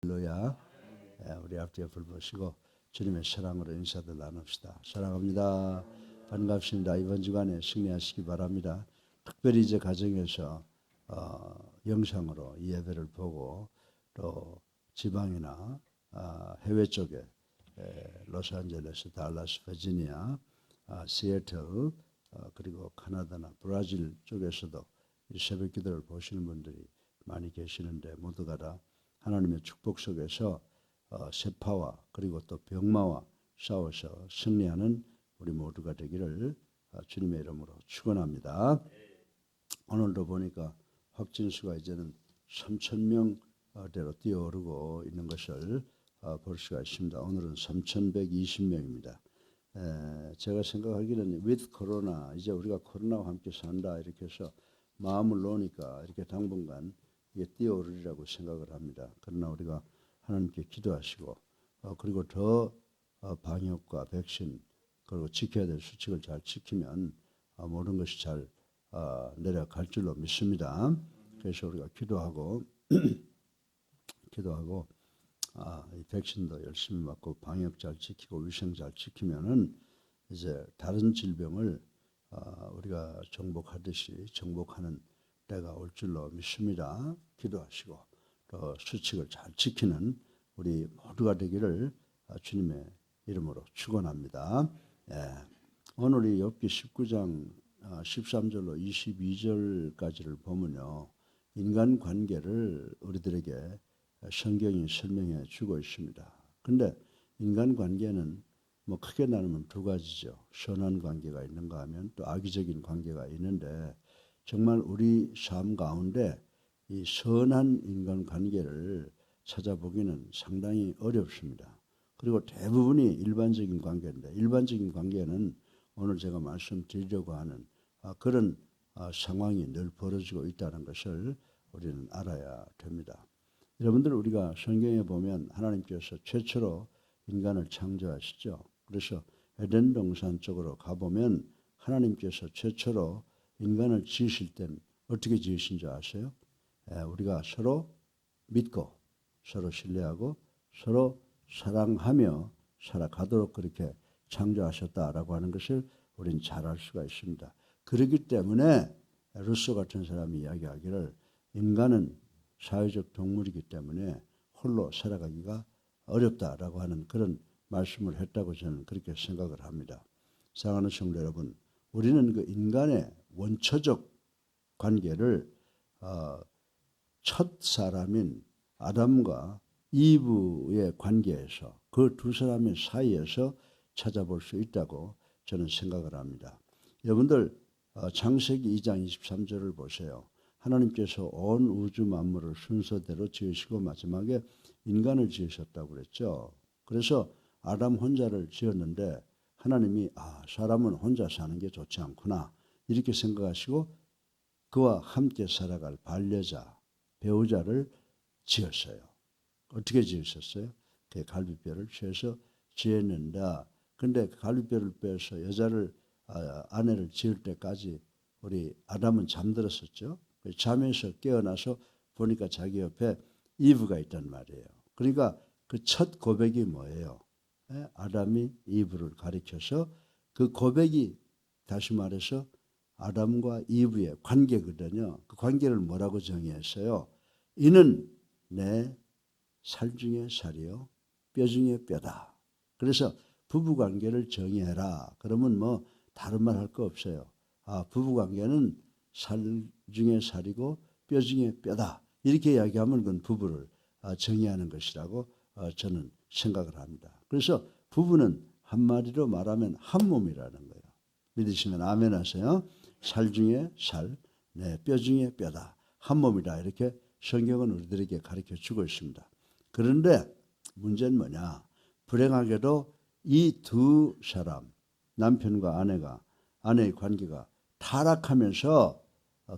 할렐루야. 우리 앞뒤에 불 보시고 주님의 사랑으로 인사들 나눕시다. 사랑합니다. 반갑습니다. 이번 주간에 승리하시기 바랍니다. 특별히 이제 가정에서 영상으로 이 예배를 보고 또 지방이나 해외 쪽에 로스앤젤레스, 달라스, 버지니아, 시애틀 그리고 카나다나 브라질 쪽에서도 이 새벽 기도를 보시는 분들이 많이 계시는데 모두가 다 하나님의 축복 속에서 세파와 그리고 또 병마와 싸워서 승리하는 우리 모두가 되기를 주님의 이름으로 축원합니다. 오늘도 보니까 확진수가 이제는 3,000명대로 뛰어오르고 있는 것을 볼 수가 있습니다. 오늘은 3,120명입니다. 제가 생각하기는 with 코로나 이제 우리가 코로나와 함께 산다 이렇게 해서 마음을 놓으니까 이렇게 당분간 이게 뛰어오르리라고 생각을 합니다. 그러나 우리가 하나님께 기도하시고 그리고 더 방역과 백신 그리고 지켜야 될 수칙을 잘 지키면 모든 것이 잘 내려갈 줄로 믿습니다. 그래서 우리가 기도하고 이 백신도 열심히 맞고 방역 잘 지키고 위생 잘 지키면은 이제 다른 질병을 우리가 정복하듯이 정복하는 때가 올 줄로 믿습니다. 기도하시고 또 수칙을 잘 지키는 우리 모두가 되기를 주님의 이름으로 축원합니다. 오늘이 욥기 19장 13절로 22절까지를 보면요. 인간관계를 우리들에게 성경이 설명해 주고 있습니다. 근데 인간관계는 뭐 크게 나누면 두 가지죠. 선한 관계가 있는가 하면 또 악의적인 관계가 있는데 정말 우리 삶 가운데 이 선한 인간관계를 찾아보기는 상당히 어렵습니다. 그리고 대부분이 일반적인 관계인데 일반적인 관계는 오늘 제가 말씀드리려고 하는 그런 상황이 늘 벌어지고 있다는 것을 우리는 알아야 됩니다. 여러분들 우리가 성경에 보면 하나님께서 최초로 인간을 창조하시죠. 그래서 에덴 동산 쪽으로 가보면 하나님께서 최초로 인간을 지으실 땐 어떻게 지으신 줄 아세요? 우리가 서로 믿고 서로 신뢰하고 서로 사랑하며 살아가도록 그렇게 창조하셨다라고 하는 것을 우리는 잘 알 수가 있습니다. 그렇기 때문에 루소 같은 사람이 이야기하기를 인간은 사회적 동물이기 때문에 홀로 살아가기가 어렵다라고 하는 그런 말씀을 했다고 저는 그렇게 생각을 합니다. 사랑하는 성도 여러분, 우리는 그 인간의 원초적 관계를 첫 사람인 아담과 이브의 관계에서 그 두 사람의 사이에서 찾아볼 수 있다고 저는 생각을 합니다. 여러분들 창세기 2장 23절을 보세요. 하나님께서 온 우주 만물을 순서대로 지으시고 마지막에 인간을 지으셨다고 그랬죠. 그래서 아담 혼자를 지었는데 하나님이 사람은 혼자 사는 게 좋지 않구나 이렇게 생각하시고 그와 함께 살아갈 반려자, 배우자를 지었어요. 어떻게 지으셨어요? 그 갈비뼈를 쇠서 지었는데 근데 갈비뼈를 빼서 여자를 아내를 지을 때까지 우리 아담은 잠들었었죠. 잠에서 깨어나서 보니까 자기 옆에 이브가 있단 말이에요. 그러니까 그 첫 고백이 뭐예요? 아담이 이브를 가리켜서 그 고백이 다시 말해서 아담과 이브의 관계거든요. 그 관계를 뭐라고 정의했어요? 이는 내 살 중에 살이요 뼈 중에 뼈다. 그래서 부부관계를 정의해라. 그러면 뭐 다른 말 할 거 없어요. 부부관계는 살 중에 살이고 뼈 중에 뼈다. 이렇게 이야기하면 그건 부부를 정의하는 것이라고 저는 생각을 합니다. 그래서 부부는 한마디로 말하면 한 몸이라는 거예요. 믿으시면 아멘 하세요. 살 중에 살, 뼈 중에 뼈다. 한 몸이다. 이렇게 성경은 우리들에게 가르쳐 주고 있습니다. 그런데 문제는 뭐냐? 불행하게도 이 두 사람, 남편과 아내의 관계가 타락하면서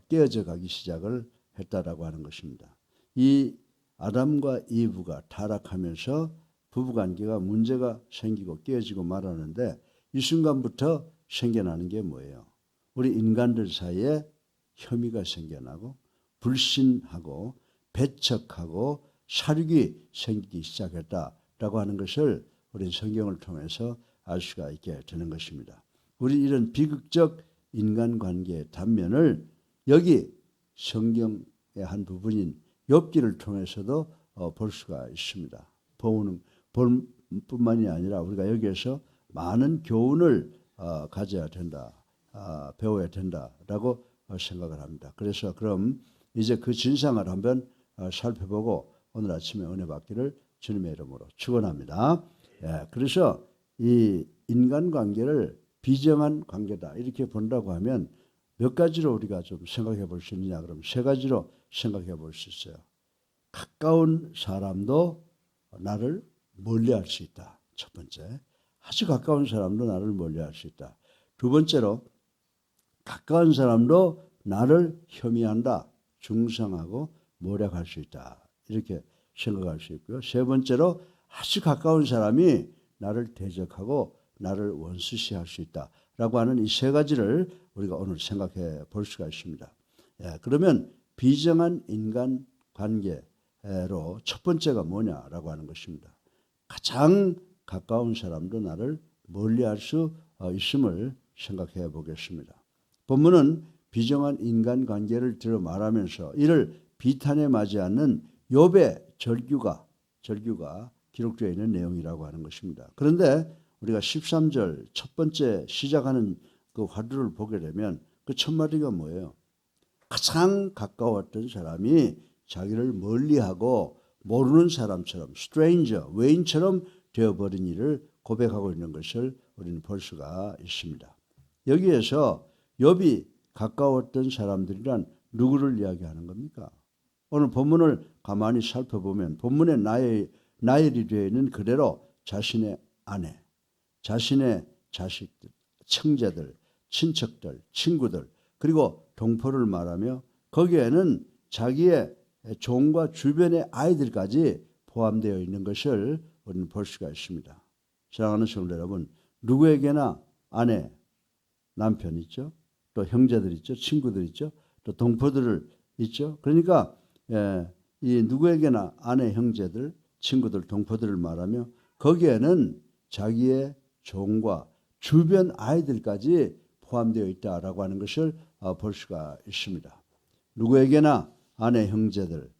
깨어져 가기 시작을 했다라고 하는 것입니다. 이 아담과 이브가 타락하면서 부부관계가 문제가 생기고 깨어지고 말하는데 이 순간부터 생겨나는 게 뭐예요? 우리 인간들 사이에 혐의가 생겨나고 불신하고 배척하고 사륙이 생기기 시작했다라고 하는 것을 우리는 성경을 통해서 알 수가 있게 되는 것입니다. 우리 이런 비극적 인간관계의 단면을 여기 성경의 한 부분인 욥기를 통해서도 볼 수가 있습니다. 볼 뿐만이 아니라 우리가 여기에서 많은 교훈을 가져야 된다, 배워야 된다라고 생각을 합니다. 그래서 그럼 이제 그 진상을 한번 살펴보고 오늘 아침에 은혜 받기를 주님의 이름으로 축원합니다. 예, 그래서 이 인간관계를 비정한 관계다 이렇게 본다고 하면 몇 가지로 우리가 좀 생각해 볼 수 있느냐 그러면 세 가지로 생각해 볼 수 있어요. 가까운 사람도 나를 멀리할 수 있다. 첫 번째, 아주 가까운 사람도 나를 멀리할 수 있다. 두 번째로 가까운 사람도 나를 혐의한다, 중상하고 모략할 수 있다. 이렇게 생각할 수 있고요. 세 번째로 아주 가까운 사람이 나를 대적하고 나를 원수시할 수 있다라고 하는 이 세 가지를 우리가 오늘 생각해 볼 수가 있습니다. 예, 그러면 비정한 인간 관계로 첫 번째가 뭐냐라고 하는 것입니다. 가장 가까운 사람도 나를 멀리할 수 있음을 생각해 보겠습니다. 본문은 비정한 인간관계를 들어 말하면서 이를 비탄에 맞지 않는 욥의 절규가 기록되어 있는 내용이라고 하는 것입니다. 그런데 우리가 13절 첫 번째 시작하는 그 화두를 보게 되면 그 첫 마디가 뭐예요? 가장 가까웠던 사람이 자기를 멀리하고 모르는 사람처럼 stranger, 외인처럼 되어버린 일을 고백하고 있는 것을 우리는 볼 수가 있습니다. 여기에서 욥이 가까웠던 사람들이란 누구를 이야기하는 겁니까? 오늘 본문을 가만히 살펴보면 본문에 나열이 되어 있는 그대로 자신의 아내, 자신의 자식들, 형제들, 친척들, 친구들 그리고 동포를 말하며 거기에는 자기의 종과 주변의 아이들까지 포함되어 있는 것을 우리는 볼 수가 있습니다. 사랑하는 성도 여러분, 누구에게나 아내, 남편 있죠. 또 형제들 있죠. 친구들 있죠. 또 동포들 있죠. 그러니까 이 누구에게나 아내, 형제들, 친구들, 동포들을 말하며 거기에는 자기의 종과 주변 아이들까지 포함되어 있다라고 하는 것을 볼 수가 있습니다. 누구에게나 아내, 형제들,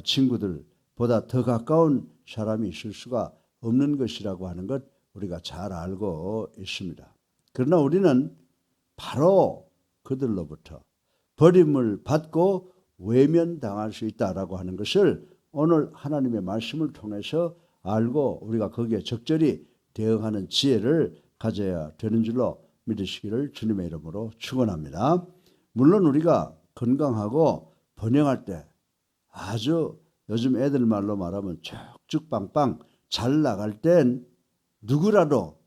친구들보다 더 가까운 사람이 있을 수가 없는 것이라고 하는 것 우리가 잘 알고 있습니다. 그러나 우리는 바로 그들로부터 버림을 받고 외면당할 수 있다라고 하는 것을 오늘 하나님의 말씀을 통해서 알고 우리가 거기에 적절히 대응하는 지혜를 가져야 되는 줄로 믿으시기를 주님의 이름으로 축원합니다. 물론 우리가 건강하고 번영할 때 아주 요즘 애들 말로 말하면 쭉쭉빵빵 잘 나갈 땐 누구라도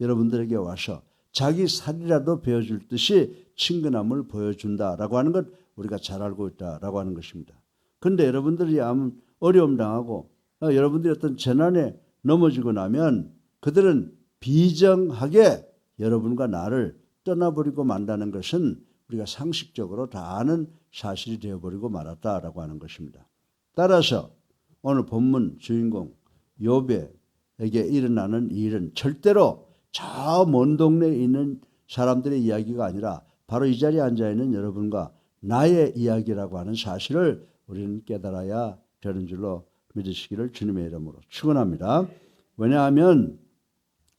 여러분들에게 와서 자기 살이라도 베어줄 듯이 친근함을 보여준다라고 하는 것 우리가 잘 알고 있다라고 하는 것입니다. 그런데 여러분들이 어려움 당하고 여러분들이 어떤 재난에 넘어지고 나면 그들은 비정하게 여러분과 나를 떠나버리고 만다는 것은 우리가 상식적으로 다 아는 사실이 되어버리고 말았다라고 하는 것입니다. 따라서 오늘 본문 주인공 욥에게 일어나는 이 일은 절대로 저 먼 동네에 있는 사람들의 이야기가 아니라 바로 이 자리에 앉아있는 여러분과 나의 이야기라고 하는 사실을 우리는 깨달아야 되는 줄로 믿으시기를 주님의 이름으로 축원합니다. 왜냐하면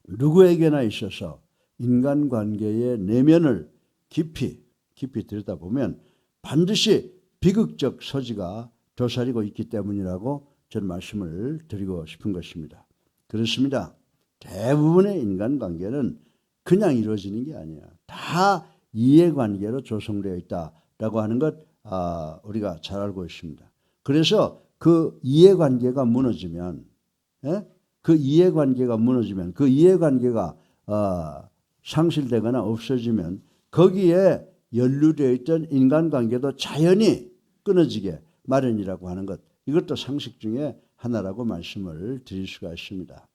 누구에게나 있어서 인간관계의 내면을 깊이 들여다보면 반드시 비극적 소지가 도사리고 있기 때문이라고 저는 말씀을 드리고 싶은 것입니다. 그렇습니다. 대부분의 인간관계는 그냥 이루어지는 게 아니야. 다 이해관계로 조성되어 있다라고 하는 것 우리가 잘 알고 있습니다. 그래서 그 이해관계가 무너지면 그 이해관계가 상실되거나 없어지면 거기에 연루되어 있던 인간관계도 자연히 끊어지게 마련이라고 하는 것 이것도 상식 중에 하나라고 말씀을 드릴 수가 있습니다.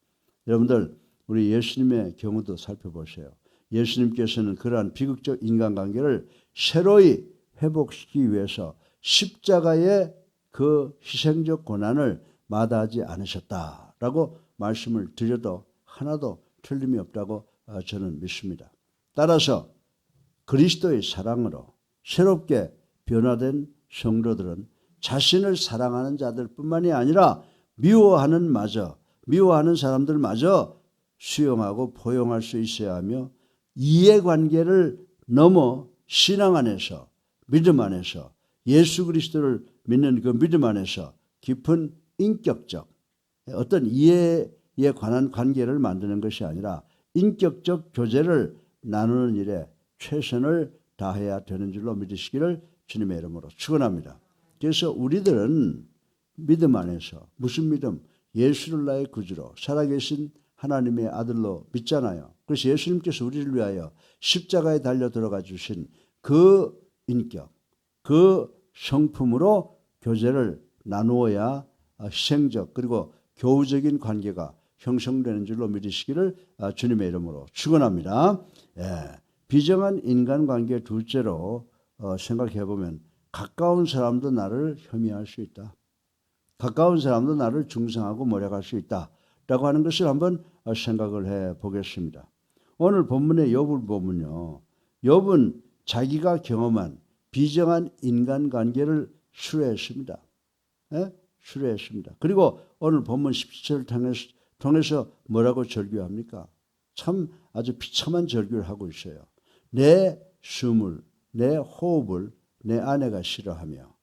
여러분들 우리 예수님의 경우도 살펴보세요. 예수님께서는 그러한 비극적 인간관계를 새로이 회복시키기 위해서 십자가의 그 희생적 고난을 마다하지 않으셨다라고 말씀을 드려도 하나도 틀림이 없다고 저는 믿습니다. 따라서 그리스도의 사랑으로 새롭게 변화된 성도들은 자신을 사랑하는 자들뿐만이 아니라 미워하는 사람들마저 수용하고 포용할 수 있어야 하며, 이해관계를 넘어 신앙 안에서, 믿음 안에서, 예수 그리스도를 믿는 그 믿음 안에서 깊은 인격적 어떤 이해에 관한 관계를 만드는 것이 아니라 인격적 교제를 나누는 일에 최선을 다해야 되는 줄로 믿으시기를 주님의 이름으로 축원합니다. 그래서 우리들은 믿음 안에서, 무슨 믿음? 예수를 나의 구주로 살아계신 하나님의 아들로 믿잖아요. 그래서 예수님께서 우리를 위하여 십자가에 달려 들어가 주신 그 인격, 그 성품으로 교제를 나누어야 희생적 그리고 교우적인 관계가 형성되는 줄로 믿으시기를 주님의 이름으로 축원합니다. 비정한 인간관계 둘째로 생각해 보면, 가까운 사람도 나를 혐의할 수 있다. 가까운 사람도 나를 중상하고 모략할 수 있다라고 하는 것을 한번 생각을 해 보겠습니다. 오늘 본문의 욥을 보면요, 욥은 자기가 경험한 비정한 인간관계를 수뢰했습니다. 수뢰했습니다. 그리고 오늘 본문 17절을 통해서 뭐라고 절규합니까? 참 아주 비참한 절규를 하고 있어요. 내 숨을, 내 호흡을 내 아내가 싫어하며.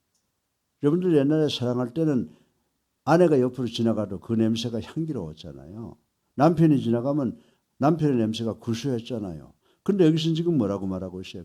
여러분들 옛날에 사랑할 때는 아내가 옆으로 지나가도 그 냄새가 향기로웠잖아요. 남편이 지나가면 남편의 냄새가 구수했잖아요. 근데 여기서는 지금 뭐라고 말하고 있어요?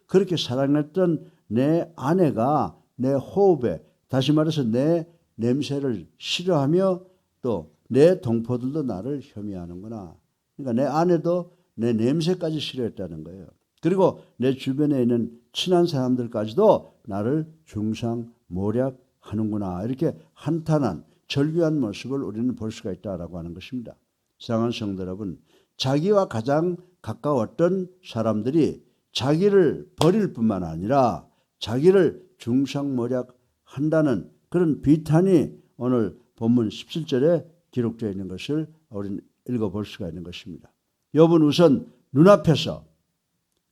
그렇게 사랑했던 내 아내가 내 호흡에, 다시 말해서 내 냄새를 싫어하며 또 내 동포들도 나를 혐의하는구나. 그러니까 내 아내도 내 냄새까지 싫어했다는 거예요. 그리고 내 주변에 있는 친한 사람들까지도 나를 중상모략하는구나. 이렇게 한탄한 절규한 모습을 우리는 볼 수가 있다라고 하는 것입니다. 사랑하는 성도 여러분, 자기와 가장 가까웠던 사람들이 자기를 버릴 뿐만 아니라 자기를 중상모략한다는 그런 비탄이 오늘 본문 17절에 기록되어 있는 것을 우리는 읽어볼 수가 있는 것입니다. 욥은 우선 눈앞에서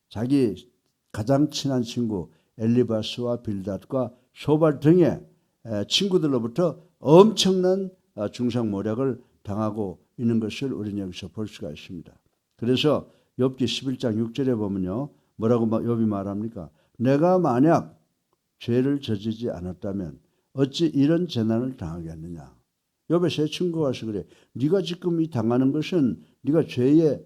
자기 가장 친한 친구 엘리바스와 빌닷과 소발 등의 친구들로부터 엄청난 중상모략을 당하고 있는 것을 우리는 여기서 볼 수가 있습니다. 그래서 욥기 11장 6절에 보면요, 뭐라고 욥이 말합니까? 내가 만약 죄를 저지르지 않았다면 어찌 이런 재난을 당하겠느냐. 욥의 세 친구가 와서 그래, 네가 지금 이 당하는 것은 네가 죄의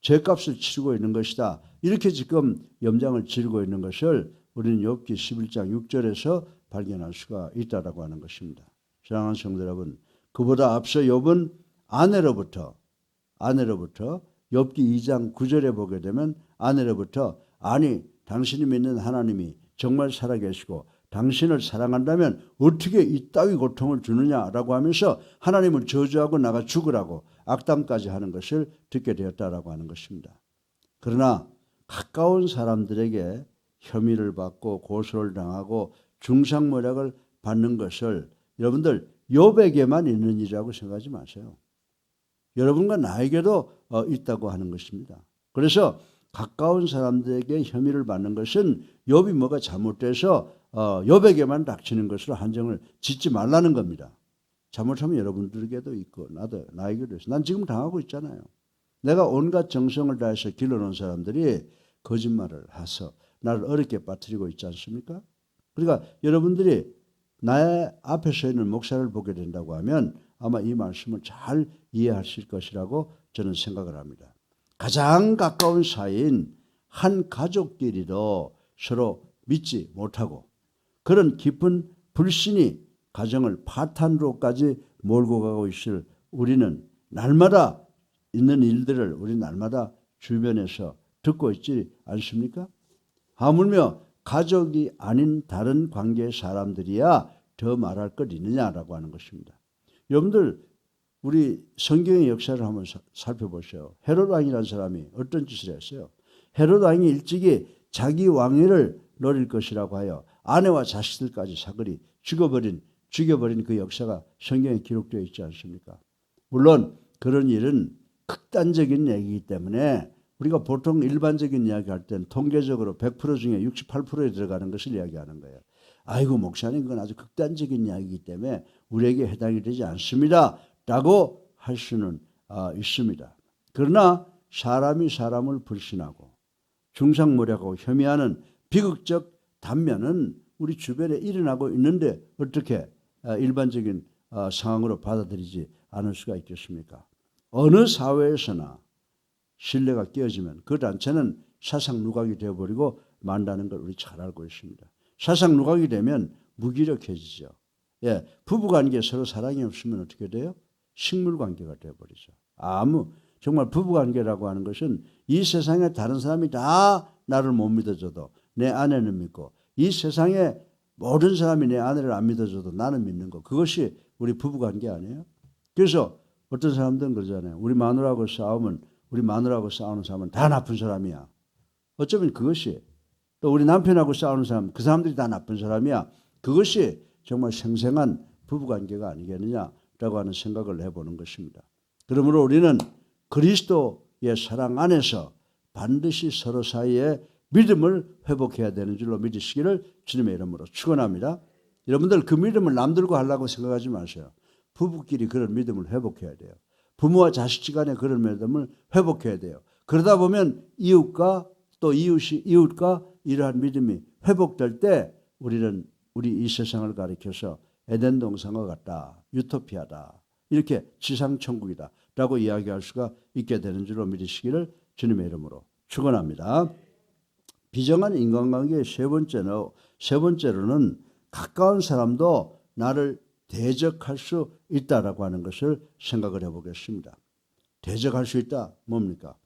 죄값을 치르고 있는 것이다. 이렇게 지금 염장을 지르고 있는 것을 우리는 욥기 11장 6절에서 발견할 수가 있다라고 하는 것입니다. 사랑하는 성도 여러분, 그보다 앞서 욥은 아내로부터 욥기 2장 9절에 보게 되면 아내로부터, 아니 당신이 믿는 하나님이 정말 살아계시고 당신을 사랑한다면 어떻게 이따위 고통을 주느냐라고 하면서 하나님을 저주하고 나가 죽으라고 악담까지 하는 것을 듣게 되었다라고 하는 것입니다. 그러나 가까운 사람들에게 혐의를 받고 고소를 당하고 중상모략을 받는 것을 여러분들 욥에게만 있는 일이라고 생각하지 마세요. 여러분과 나에게도 있다고 하는 것입니다. 그래서 가까운 사람들에게 혐의를 받는 것은 욥이 뭐가 잘못돼서 욥에게만 닥치는 것으로 한정을 짓지 말라는 겁니다. 잘못하면 여러분들에게도 있고 나에게도 있어. 난 지금 당하고 있잖아요. 내가 온갖 정성을 다해서 길러놓은 사람들이 거짓말을 해서 나를 어렵게 빠뜨리고 있지 않습니까? 그러니까 여러분들이 나의 앞에 서 있는 목사를 보게 된다고 하면 아마 이 말씀을 잘 이해하실 것이라고 저는 생각을 합니다. 가장 가까운 사이인 한 가족끼리도 서로 믿지 못하고 그런 깊은 불신이 가정을 파탄으로까지 몰고 가고 있을 우리는 날마다 있는 일들을 우리 날마다 주변에서 듣고 있지 않습니까? 하물며 가족이 아닌 다른 관계의 사람들이야 더 말할 것 있느냐라고 하는 것입니다. 여러분들 우리 성경의 역사를 한번 살펴보세요. 헤롯 왕이라는 사람이 어떤 짓을 했어요? 헤롯 왕이 일찍이 자기 왕위를 노릴 것이라고 하여 아내와 자식들까지 사거리 죽여버린 그 역사가 성경에 기록되어 있지 않습니까? 물론 그런 일은 극단적인 얘기이기 때문에 우리가 보통 일반적인 이야기할 때는 통계적으로 100% 중에 68%에 들어가는 것을 이야기하는 거예요. 아이고 목사님 그건 아주 극단적인 이야기이기 때문에 우리에게 해당이 되지 않습니다 라고 할 수는 있습니다. 그러나 사람이 사람을 불신하고 중상모략하고 혐의하는 비극적 단면은 우리 주변에 일어나고 있는데 어떻게 일반적인 상황으로 받아들이지 않을 수가 있겠습니까? 어느 사회에서나 신뢰가 깨어지면 그 단체는 사상 누각이 되어버리고 만다는 걸 우리 잘 알고 있습니다. 사상 누각이 되면 무기력해지죠. 예, 부부관계 서로 사랑이 없으면 어떻게 돼요? 식물관계가 되어버리죠. 정말 부부관계라고 하는 것은 이 세상에 다른 사람이 다 나를 못 믿어줘도 내 아내는 믿고 이 세상에 모든 사람이 내 아내를 안 믿어줘도 나는 믿는 거, 그것이 우리 부부관계 아니에요? 그래서 어떤 사람들은 그러잖아요. 우리 마누라하고 싸우는 사람은 다 나쁜 사람이야. 어쩌면 그것이, 또 우리 남편하고 싸우는 사람, 그 사람들이 다 나쁜 사람이야. 그것이 정말 생생한 부부관계가 아니겠느냐라고 하는 생각을 해보는 것입니다. 그러므로 우리는 그리스도의 사랑 안에서 반드시 서로 사이에 믿음을 회복해야 되는 줄로 믿으시기를 주님의 이름으로 축원합니다. 여러분들 그 믿음을 남들과 하려고 생각하지 마세요. 부부끼리 그런 믿음을 회복해야 돼요. 부모와 자식 간에 그런 믿음을 회복해야 돼요. 그러다 보면 이웃과 또 이웃과 이러한 믿음이 회복될 때 우리는 우리 이 세상을 가리켜서 에덴 동산과 같다, 유토피아다, 이렇게 지상천국이다 라고 이야기할 수가 있게 되는 줄로 믿으시기를 주님의 이름으로 축원합니다. 비정한 인간관계의 세 번째로는 가까운 사람도 나를 대적할 수 있다라고 하는 것을 생각을 해보겠습니다. 대적할 수 있다, 뭡니까?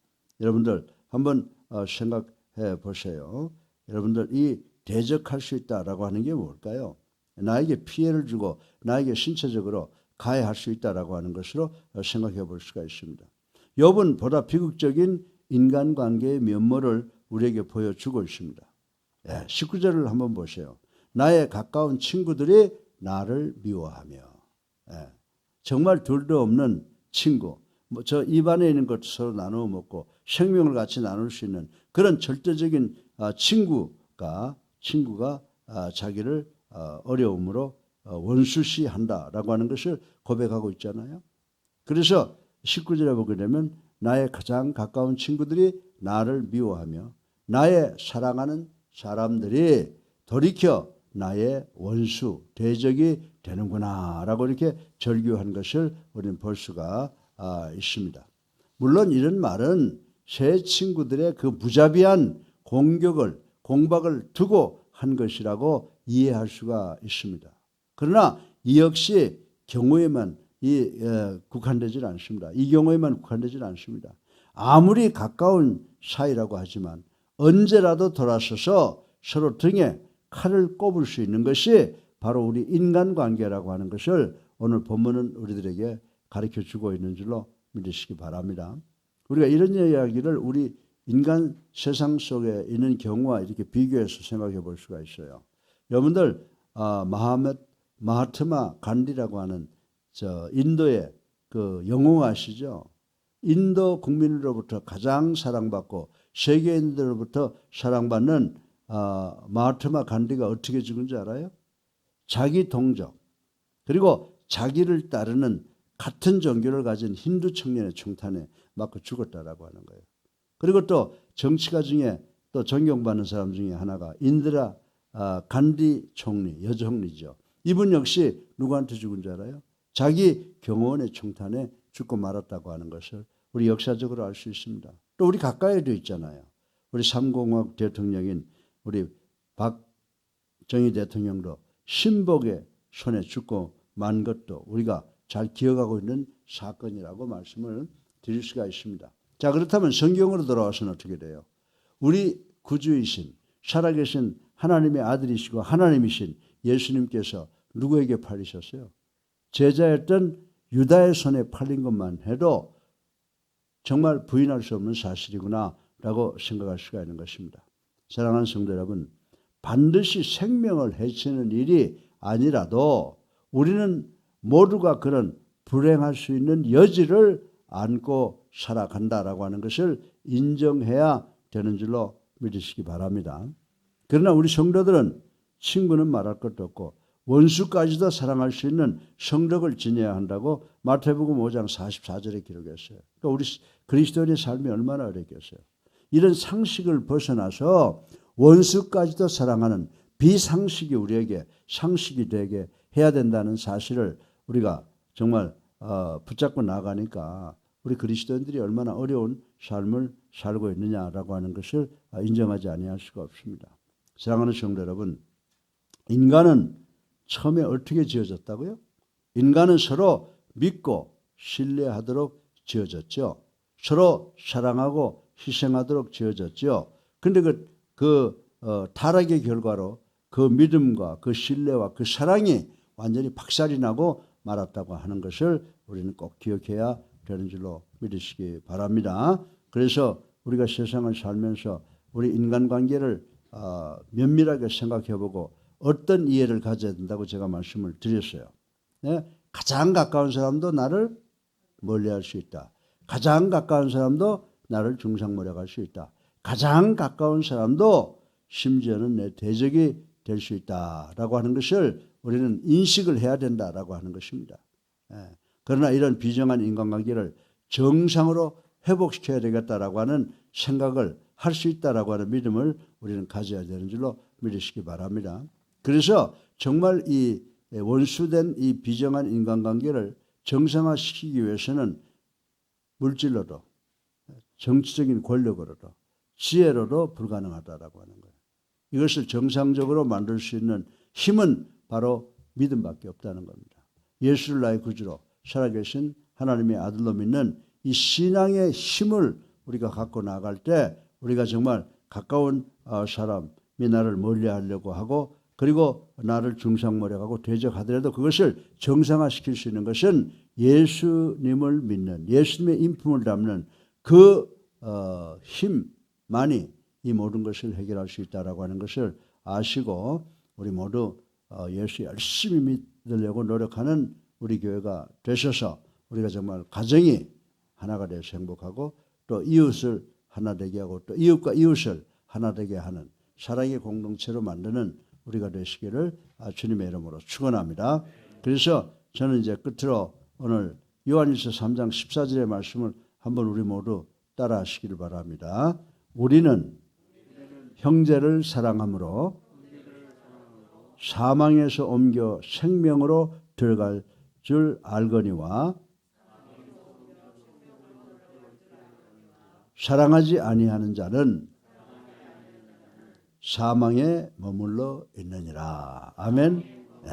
여러분들 한번 생각해 보세요. 여러분들 이 대적할 수 있다라고 하는 게 뭘까요? 나에게 피해를 주고 나에게 신체적으로 가해할 수 있다라고 하는 것으로 생각해 볼 수가 있습니다. 욥은 보다 비극적인 인간관계의 면모를 우리에게 보여주고 있습니다. 19절을 한번 보세요. 나의 가까운 친구들이 나를 미워하며. 정말 둘도 없는 친구, 저 입안에 있는 것 서로 나누어 먹고 생명을 같이 나눌 수 있는 그런 절대적인 친구가 자기를 어려움으로 원수시한다라고 하는 것을 고백하고 있잖아요. 그래서 19절에 보게 되면 나의 가장 가까운 친구들이 나를 미워하며 나의 사랑하는 사람들이 돌이켜 나의 원수, 대적이 되는구나 라고 이렇게 절규한 것을 우리는 볼 수가 있습니다. 물론 이런 말은 새 친구들의 그 무자비한 공박을 두고 한 것이라고 이해할 수가 있습니다. 그러나 이 역시 경우에만 국한되질 않습니다. 이 경우에만 국한되질 않습니다. 아무리 가까운 사이라고 하지만 언제라도 돌아서서 서로 등에 칼을 꼽을 수 있는 것이 바로 우리 인간관계라고 하는 것을 오늘 본문은 우리들에게 가르쳐주고 있는 줄로 믿으시기 바랍니다. 우리가 이런 이야기를 우리 인간 세상 속에 있는 경우와 이렇게 비교해서 생각해 볼 수가 있어요. 여러분들 마하트마 간디라고 하는 인도의 그 영웅 아시죠? 인도 국민으로부터 가장 사랑받고 세계인들로부터 사랑받는 마하트마 간디가 어떻게 죽은지 알아요? 자기 동족 그리고 자기를 따르는 같은 종교를 가진 힌두 청년의 총탄에 맞고 죽었다라고 하는 거예요. 그리고 또 정치가 중에 또 존경받는 사람 중에 하나가 인디라 간디 총리, 여총리죠. 이분 역시 누구한테 죽은 줄 알아요? 자기 경호원의 총탄에 죽고 말았다고 하는 것을 우리 역사적으로 알 수 있습니다. 또 우리 가까이도 있잖아요. 우리 3공화국 대통령인 우리 박정희 대통령도 신복의 손에 죽고 만 것도 우리가 잘 기억하고 있는 사건이라고 말씀을 드릴 수가 있습니다. 자, 그렇다면 성경으로 돌아와서는 어떻게 돼요? 우리 구주이신 살아계신 하나님의 아들이시고 하나님이신 예수님께서 누구에게 팔리셨어요? 제자였던 유다의 손에 팔린 것만 해도 정말 부인할 수 없는 사실이구나 라고 생각할 수가 있는 것입니다. 사랑하는 성도 여러분, 반드시 생명을 해치는 일이 아니라도 우리는 모두가 그런 불행할 수 있는 여지를 안고 살아간다라고 하는 것을 인정해야 되는 줄로 믿으시기 바랍니다. 그러나 우리 성도들은 친구는 말할 것도 없고 원수까지도 사랑할 수 있는 성덕을 지녀야 한다고 마태복음 5장 44절에 기록했어요. 그러니까 우리 그리스도인의 삶이 얼마나 어렵겠어요. 이런 상식을 벗어나서 원수까지도 사랑하는 비상식이 우리에게 상식이 되게 해야 된다는 사실을 우리가 정말 붙잡고 나가니까 우리 그리스도인들이 얼마나 어려운 삶을 살고 있느냐라고 하는 것을 인정하지 아니할 수가 없습니다. 사랑하는 성도 여러분, 인간은 처음에 어떻게 지어졌다고요? 인간은 서로 믿고 신뢰하도록 지어졌죠. 서로 사랑하고 희생하도록 지어졌죠. 그런데 타락의 결과로 그 믿음과 그 신뢰와 그 사랑이 완전히 박살이 나고 말았다고 하는 것을 우리는 꼭 기억해야 되는 줄로 믿으시기 바랍니다. 그래서 우리가 세상을 살면서 우리 인간관계를 면밀하게 생각해보고 어떤 이해를 가져야 된다고 제가 말씀을 드렸어요. 네? 가장 가까운 사람도 나를 멀리할 수 있다. 가장 가까운 사람도 나를 중상모략할 수 있다. 가장 가까운 사람도 심지어는 내 대적이 될 수 있다라고 하는 것을 우리는 인식을 해야 된다라고 하는 것입니다. 그러나 이런 비정한 인간관계를 정상으로 회복시켜야 되겠다라고 하는 생각을 할 수 있다라고 하는 믿음을 우리는 가져야 되는 줄로 믿으시기 바랍니다. 그래서 정말 이 원수된 이 비정한 인간관계를 정상화시키기 위해서는 물질로도 정치적인 권력으로도 지혜로도 불가능하다라고 하는 거예요. 이것을 정상적으로 만들 수 있는 힘은 바로 믿음밖에 없다는 겁니다. 예수를 나의 구주로 살아계신 하나님의 아들로 믿는 이 신앙의 힘을 우리가 갖고 나갈 때 우리가 정말 가까운 사람이 나를 멀리하려고 하고 그리고 나를 중상모략하고 대적하더라도 그것을 정상화시킬 수 있는 것은 예수님을 믿는 예수님의 인품을 담는 그 힘만이 이 모든 것을 해결할 수 있다라고 하는 것을 아시고 우리 모두 예수 열심히 믿으려고 노력하는 우리 교회가 되셔서 우리가 정말 가정이 하나가 되어서 행복하고 또 이웃을 하나 되게 하고 또 이웃과 이웃을 하나 되게 하는 사랑의 공동체로 만드는 우리가 되시기를 주님의 이름으로 축원합니다. 그래서 저는 이제 끝으로 오늘 요한일서 3장 14절의 말씀을 한번 우리 모두 따라하시기를 바랍니다. 우리는 형제를 사랑함으로 사망에서 옮겨 생명으로 들어갈 줄 알거니와 사랑하지 아니하는 자는 사망에 머물러 있느니라. 아멘. 네.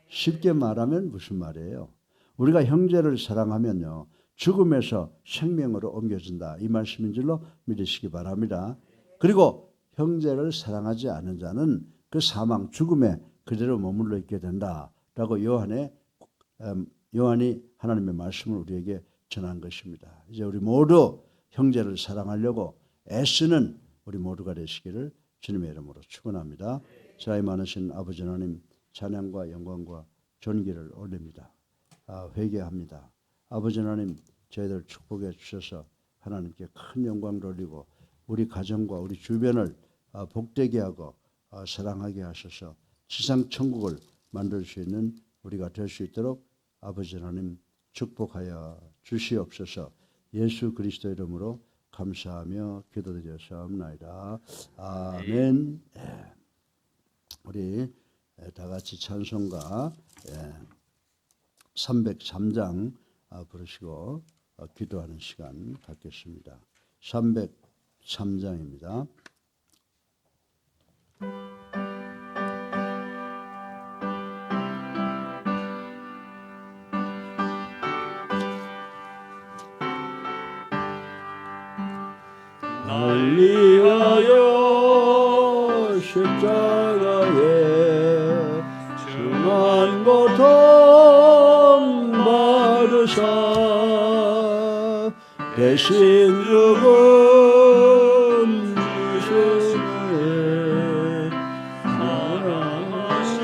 쉽게 말하면 무슨 말이에요? 우리가 형제를 사랑하면요 죽음에서 생명으로 옮겨진다 이 말씀인 줄로 믿으시기 바랍니다. 그리고 형제를 사랑하지 않는 자는 그 사망 죽음에 그대로 머물러 있게 된다라고 요한이 하나님의 말씀을 우리에게 전한 것입니다. 이제 우리 모두 형제를 사랑하려고 애쓰는 우리 모두가 되시기를 주님의 이름으로 축원합니다. 자애 많으신 아버지 하나님 찬양과 영광과 존귀를 올립니다. 회개합니다. 아버지 하나님 저희들 축복해 주셔서 하나님께 큰 영광을 올리고 우리 가정과 우리 주변을 복되게 하고 사랑하게 하셔서 지상 천국을 만들 수 있는 우리가 될 수 있도록 아버지 하나님 축복하여 주시옵소서. 예수 그리스도 이름으로 감사하며 기도드렸사옵나이다. 아멘. 우리 다 같이 찬송가 303장 부르시고 기도하는 시간 갖겠습니다. 303장입니다. 날 위하여 십자가에 중한 고통 받으사 대신 죽은 주시네 사랑하신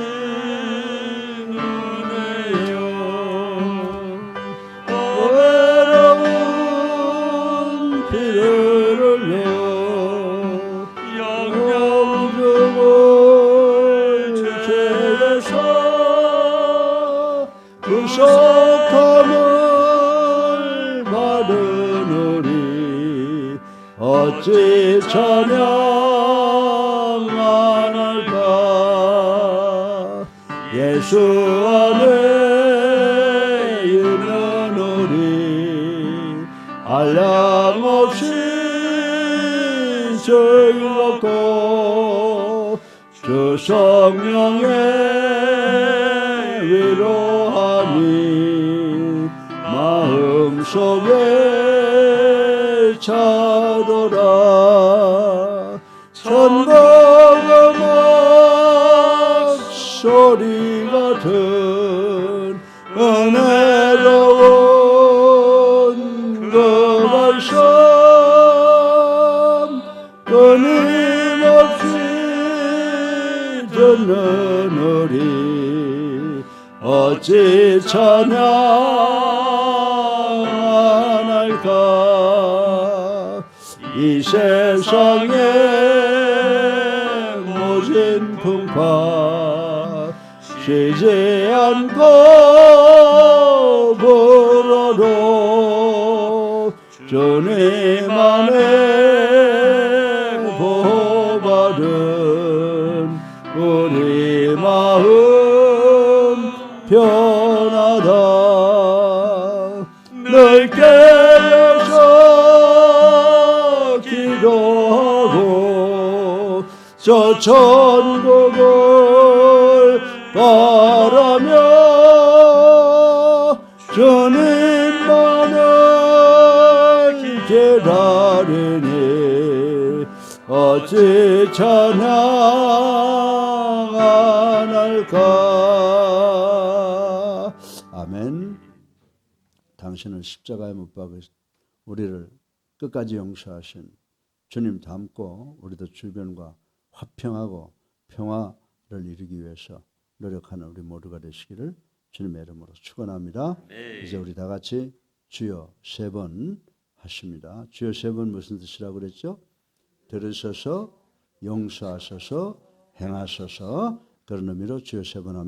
거룩함을 바르노리 어찌 찬양 안 할까 예수 안에 있는 우리 한량 없이 즐겁고 주 성령의 위로함이 마음속에 차도라 천국음악 소리 같은 은혜로운 그 말씀 끊임없이 듣는 우리 어찌 찬양 안 할까 이 세상에 모진 풍파 쉬지 않고 불어도 주님 안에 보호받은 우리 마음 편하다 늘 깨어서 기도하고 저 천국을 바라며 주님만을 기다리니 어찌 찬양 안 할까. 아멘. 당신은 십자가에 못 박으 우리를 끝까지 용서하신 주님 닮고 우리도 주변과 화평하고 평화를 이루기 위해서 노력하는 우리 모두가 되시기를 주님의 이름으로 축원합니다. 이제 우리 다 같이 주여 세 번 하십니다. 주여 세 번 무슨 뜻이라고 그랬죠? 들으소서, 용서하소서, 행하소서. 그런 의미로 주여 세 번 합니다.